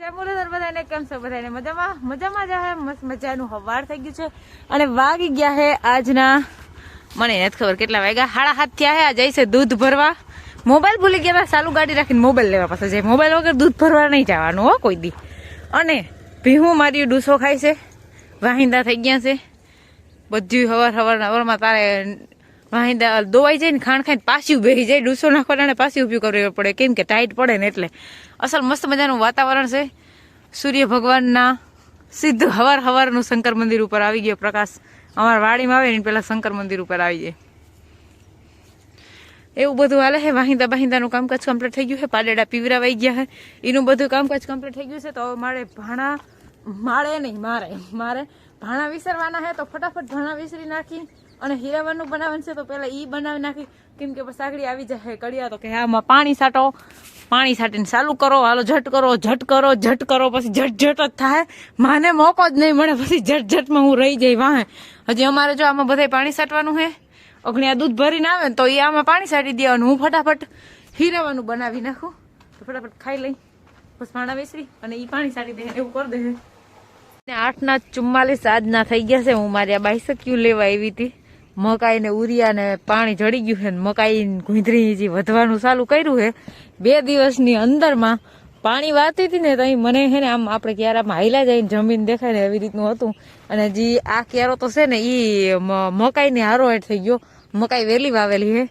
જય મુરલીધર બધાને કેમ છો બધાને મજામાં જ હે મસ્ત મજાનું હવાર થઈ ગયું છે અને વાગી ગયા હે આજના મને નથી ખબર કેટલા વાગ્યા 7:30 થયા હે. આ જઈશે દૂધ ભરવા. મોબાઈલ ભૂલી ગયા ચાલુ ગાડી રાખીને મોબાઈલ લેવા પાસે જાય. મોબાઈલ વગર દૂધ ભરવા નહીં જવાનું હો કોઈ દી. અને ભીહું મારી ડૂસો ખાય છે, વાહિંદા થઈ ગયા છે બધું. હવારમાં તારે વાહિંદા દોવાઈ જાય ને ખાણ ખાઈને પાછું બેસી જાય. ડૂસો નાખવાના પાછી ઉપયોગ કરવો પડે કેમ કે ટાઈટ પડે ને એટલે. અસલ મસ્ત મજાનું વાતાવરણ છે. સૂર્ય ભગવાનના સીધું હવારનું શંકર મંદિર ઉપર આવી ગયો પ્રકાશ. અમારા વાડીમાં આવે ને પેલા શંકર મંદિર ઉપર આવી જાય એવું બધું હાલે છે. વાહિંદાનું કામકાજ કમ્પ્લીટ થઈ ગયું છે. પાડેડા પીવરાવાઈ ગયા છે, એનું બધું કામકાજ કમ્પ્લીટ થઈ ગયું છે. તો મારે ભાણા વિસરવાના છે. તો ફટાફટ ભાણા વિસરી નાખી અને હીરાવાનું બનાવવાનું છે. તો પેલા ઈ બનાવી નાખી કેમ કે પછી આગળ આવી જાય કડિયા. તો કે આમાં પાણી છાંટો, પાણી છાંટીને ચાલુ કરો, હાલો ઝટ કરો પછી ઝટ જ થાય. માને મોકો જ નહીં મળે પછી ઝટમાં હું રહી જાય વાહે. હજી અમારે જો આમાં બધા પાણી છાંટવાનું છે. અગણી આ દૂધ ભરીને આવે ને તો એ આમાં પાણી છાંટી દેવાનું. હું ફટાફટ હીરાવાનું બનાવી નાખું તો ફટાફટ ખાઈ લઈ બસ ભાણા વેસરી અને એ પાણી છાંટી દે એવું કરી દે. 8:44 આજના થઈ ગયા છે. હું મારી આ બાઈસક્યુ લેવા આવી હતી. મકાઈ ને ઉરિયા ને પાણી જડી ગયું છે. મકાઈ ગુંદરી જે વધવાનું ચાલુ કર્યું છે. 2 દિવસની અંદરમાં પાણી વાતી હતી ને તો મને છે ને આમ આપણે ક્યારામાં હાઈલા જઈને જમીન દેખાય ને એવી રીતનું હતું. અને જે આ ક્યારો તો છે ને એ મકાઈ ને હારો હેઠ થઈ ગયો. મકાઈ વહેલી વાવેલી છે.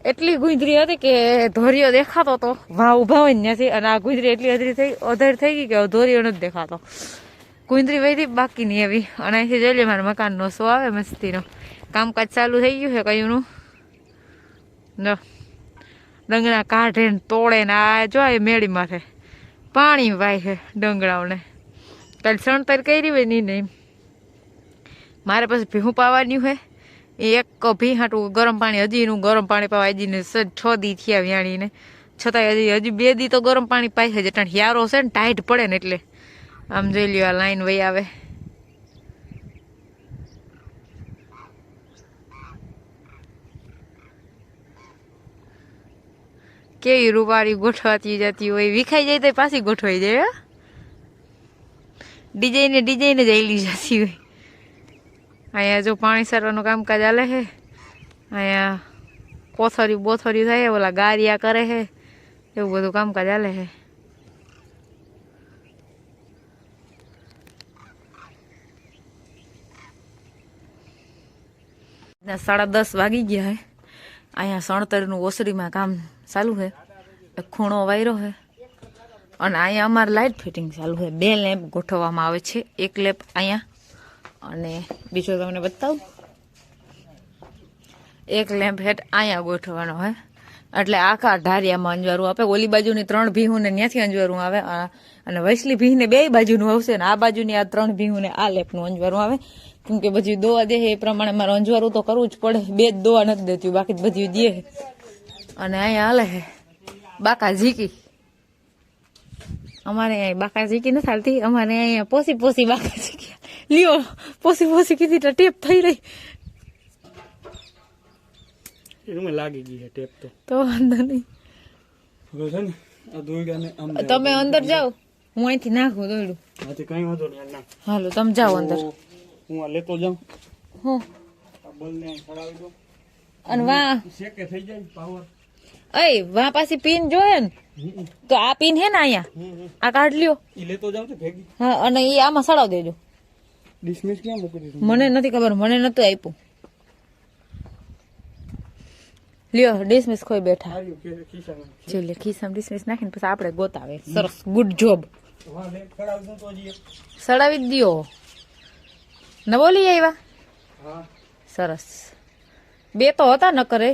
એટલી ગુંદરી હતી કે ધોરીઓ દેખાતો હતો વાહ ઉભા હોય ત્યાંથી. અને આ ગુંદરી એટલી અધેર થઈ ગઈ કે ધોરીઓ નથી દેખાતો. ગુંદરી વહી બાકી નહીં એવી. અને અહીંથી જોઈ લે મારા મકાનનો શો આવે મસ્તીનો. કામકાજ ચાલુ થઈ ગયું છે કયુંનું. ડંગણા કાઢે ને તોડે ને આ જો મેળી માથે પાણી વાય છે ડંગણાઓને. કાલે સણતર કરી હોય નહીં. મારે પછી ભીહું પાવાનું છે. એ એક ભી હાટું ગરમ પાણી હજીનું ગરમ પાણી પાવા હજીને 6 દી થયા વ્યાણીને. છતાંય હજી 2 દી તો ગરમ પાણી પાય છે. જેટણ યારો છે ને ટાઈટ પડે ને એટલે. આમ જોઈ લ્યો આ લાઈન વહી આવે. કેવી રૂપાળી ગોઠવાતી જતી હોય. વિખાઈ જાય તો પાછી ગોઠવાઈ જાય. ડિઝાઇને જઈલી જતી હોય. અહીંયા જો પાણી સારવાનું કામકાજ હાલે છે. અહીંયા બોથરી થાય ઓલા ગારિયા કરે છે એવું બધું કામકાજ હાલે છે. 10:30 વાગી ગયા છે. અહીંયા સણતરનું ઓસરીમાં કામ ચાલુ છે. ખૂણો વાયરો છે અને અહીંયા અમારે લાઇટ ફિટિંગ ચાલુ છે. 2 લેમ્પ ગોઠવવામાં આવે છે. 1 લેમ્પ અહીંયા અને બીજો તમને બતાવું 1 લેમ્પ હેઠ અહીંયા ગોઠવવાનો હોય. એટલે આખા ઢારિયામાં અંજવારું આપે. ઓલી બાજુની 3 ભીહુંને ત્યાંથી અંજવારું આવે અને વૈસલી ભીહને 2 બાજુનું આવશે ને આ બાજુની આ 3 ભીહુંને આ લેપનું અંજવારું આવે. કેમ કે બધી દોવા દે એ પ્રમાણે મારે અંજવારું તો કરવું જ પડે. 2 જ દોવા નથી દેતી બાકી બધી દે. અને અહીંયા હાલે છે બાકા ઝીકી. અમારે અહીંયા બાકા ઝીકી નથી હાલતી. અમારે અહીંયા પોસી બાકા ઝીકી લ્યો. પોસી કીધી તો ટેપ થઈ રહી. લાગી ગઈ છે ટેપ તો વાંધો નહીં. તમે અંદર જાઓ હું અહીંથી નાખું દોડું. કઈ વાંધો નહીં. હાલો તમે જાઓ અંદર. હું લેતો જાઉં. હું બલને ચડાવી દઉં અને વાહ શેકે થઈ જાય પાવર. વાહ પાછી પીન જોઈએ ને તો આ પીન હે ને અહીંયા આ કાઢ લ્યો. ઈ લેતો જાવ તો ભેગી. હા અને એ આમાં સડાવ દેજો. ડિસમિસ ક્યાં મૂકી દીધું મને નથી ખબર. મને નતું આપ્યું. લ્યો ડિસમિસ ખોઈ બેઠા. જો લે ખિસ્સામાં ડિસમિસ નાખીને પછી આપણે ગોતાવે. સરસ ગુડ જોબ. સડાવી જ દો. ન બોલી આવ્યા સરસ. 2 તો હતા ન કરે.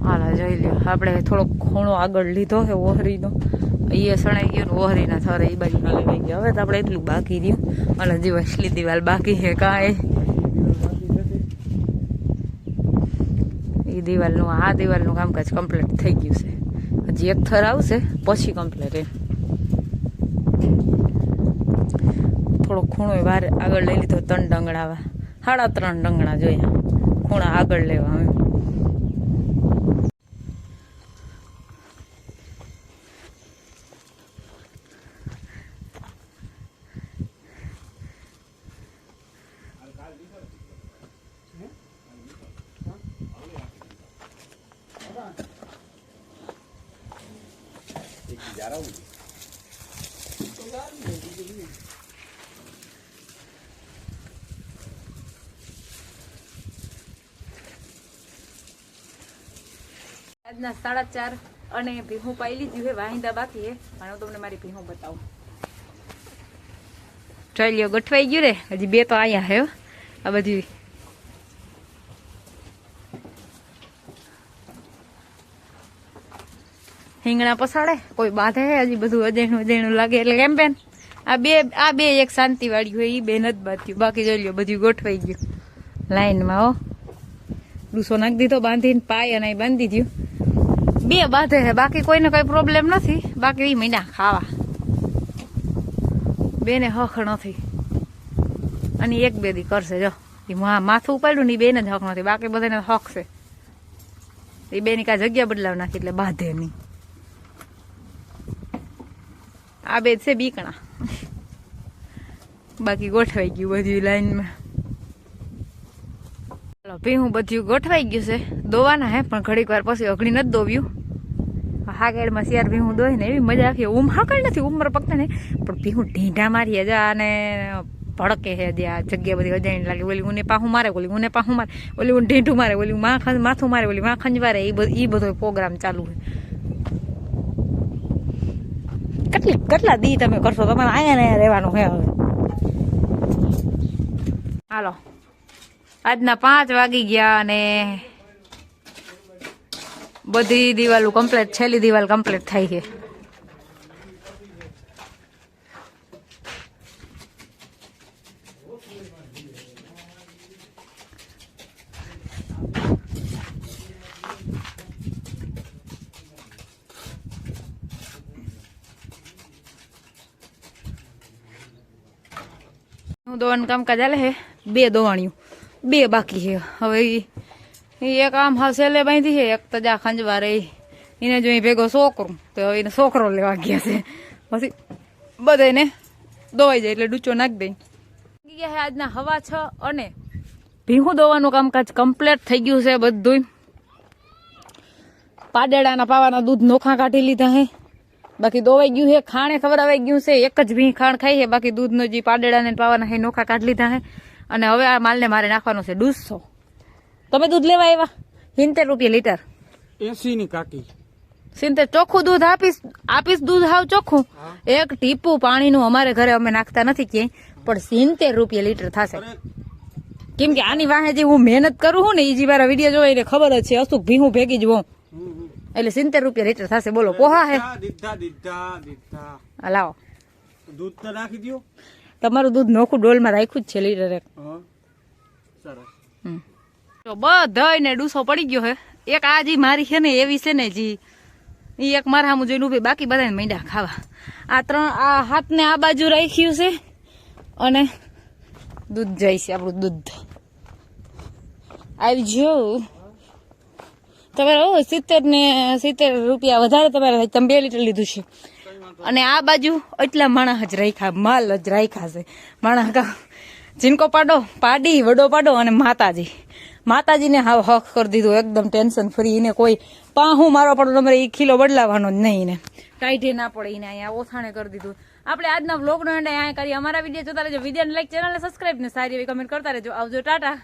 હાલા જોઈ લ્યો આપણે થોડોક ખૂણો આગળ લીધો છે ઓહરીનો. એ સણાઈ ગયો ને ઓહરીના થરે એ બાજુ ના લેવાઈ ગયો. હવે તો આપણે એટલું બાકી રહ્યું અને જે વસલી દિવાલ બાકી છે કાંઈ આ દિવાલનું કામકાજ કમ્પ્લીટ થઈ ગયું છે. હજી 1 થર આવશે પછી કમ્પ્લીટ. થોડો ખૂણો વાર આગળ લઈ લીધો 3 ડંગણા 3.5 ડંગણા જોયા ખૂણા આગળ લેવા હવે આજના 4:30 અને ભીહું પાઈ લીધું છે વાહિંદા બાકી છે અને હું તમને મારી ભીહું બતાવું જોઈ લ્યો ગોઠવાઈ ગયું રે હજી 2 તો આયા હે આ બધી હિંગણા પસાડે કોઈ બાંધે હજી બધું અજેણું લાગે એટલે કેમ બેન આ બે એક શાંતિ વાળી હોય એ બે નથી બાંધ્યું બાકી જોઈ લ્યો બધું ગોઠવાઈ ગયું લાઈનમાં હો ડૂસો નાખી દીધો બાંધીને પાય અને બાંધી દીધું 2 બાંધે છે બાકી કોઈને કઈ પ્રોબ્લેમ નથી બાકી એ મહિના ખાવા બેને હક નથી અને 1-2 દી કરશે જો એ માથું ઉપાડ્યું ને બેને જ હક નથી બાકી બધાને હક છે એ બેની કાંઈ જગ્યા બદલાવ નાખી એટલે બાંધે નહીં આ બે છે બીકણા બાકી ગોઠવાઈ ગયું બધી લાઈનમાં ચાલો ભીહું બધું ગોઠવાઈ ગયું છે દોવાના હે પણ ઘડીક વાર પછી અઘડી નથી દોવ્યું હાકેડમાં શિયાર ભીહું દોય ને એવી મજા આવી હાકડ નથી ઉમર પકડે ને પણ ભીહું ઢીંઢા મારી જા અને ભડકે છે જે આ જગ્યા બધી અજાણી લાગે ઓલી ઉને પાહું મારે ઓલી ઉને પાહું મારે ઓલી ઉને ઢીંઢું મારે ઓલી માથું મારે ઓલી માં ખંજવારે એ બધો પ્રોગ્રામ ચાલુ છે કેટલા દી તમે કરશો તમારે અહીંયા ને રહેવાનું છે હવે હાલો આજના 5 વાગી ગયા અને બધી દિવાલો કમ્પ્લીટ છેલ્લી દિવાલ કમ્પ્લીટ થઈ છે દોવાનું કામકાજ ચાલે છે 2 દોવાણિયું 2 બાકી છે હવે એક આમ હસેલે બાંધી છે એક તો જા ખંજવારે એને જો ભેગો છોકરું તો હવે એને છોકરો લેવા ગયા છે પછી બધાને દોવાઈ જાય એટલે ડૂચો નાખી દઈ ગયા છે આજના 6:15 અને ભીહું દોવાનું કામકાજ કમ્પ્લીટ થઈ ગયું છે બધું પાડેડાના પાવાના દૂધ નોખા કાઢી લીધા હે બાકી દોવાઈ ગયું છે ખાણે ખવડાવાઈ ગયું છે એક જ ભી ખાણ ખાઈ છે બાકી દૂધનો જે પાડેડાને પાવાના હે નોખા કાઢી લીધા હે અને હવે આ માલને મારે નાખવાનો છે 200 તમે દૂધ લેવા આવ્યા 70 રૂપિયા લીટર 80 ની કાકી 70 ચોખ્ખું દૂધ આપીશ દૂધ હાવ ચોખ્ખું એક ટીપું પાણીનું અમારે ઘરે અમે નાખતા નથી ક્યાંય પણ 70 રૂપિયા લીટર થશે કેમ કે આની વાહે જે હું મહેનત કરું છું ને એ જે મારા વિડીયો જોઈને ખબર જ છે અશુક ભીહું ભેગી જ હોઉં એટલે 70 રૂપિયા લીટર થશે બોલો પોહા હે લાવો દૂધ તો નાખી દો તમારું દૂધ નોખું ડોલમાં રાખ્યું જ છે લીટર એક તો બધાને ડૂસો પડી ગયો હે એક આ જી મારી છે ને એવી છે ને જી એ એક મારા સામું જોઈને ઉભી બાકી બધાને મીંડા ખાવા આ 3 આ હાથને આ બાજુ રાખ્યું છે અને દૂધ જાય છે આપણું દૂધ આવી જો તમારે 70 રૂપિયા વધારે તમારે તમે 2 લીટર લીધું છે અને આ બાજુ એટલા માણસ જ રાખ્યા માલ જ રાખ્યા છે માણસ જીનકો પાડો પાડી વડો પાડો અને માતાજીને હાવ હક કરી દીધું એકદમ ટેન્શન ફ્રી એને કોઈ પાહું મારવા પડો તમારે એ કિલો બદલાવાનો જ નહીં ને ટાઈટે ના પડે એને અહીંયા ઓથાણે કરી દીધું આપણે આજના વ્લોગનો એન્ડ અહીંયા કરીએ અમારા વિડીયો જોતા રહેજો વિડીયોને લાઈક ચેનલને સબસ્ક્રાઈબ ને સારી એવી કમેન્ટ કરતા રહેજો આવજો ટાટા